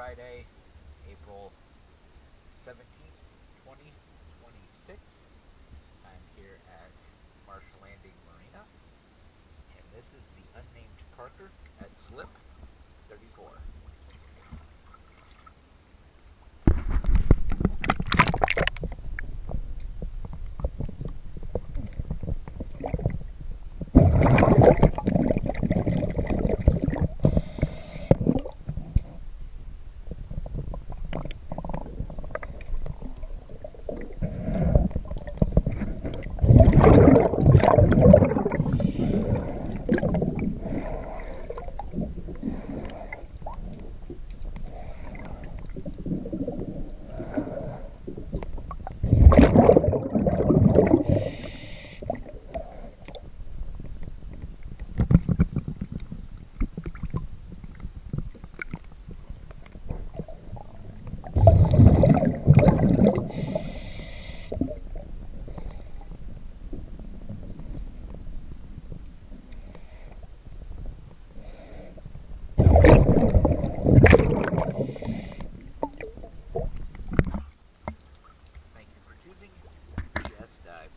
Friday, April 17th, 2026. I'm here at Marsh Landing Marina, and this is the Unnamed Parker at slip 34.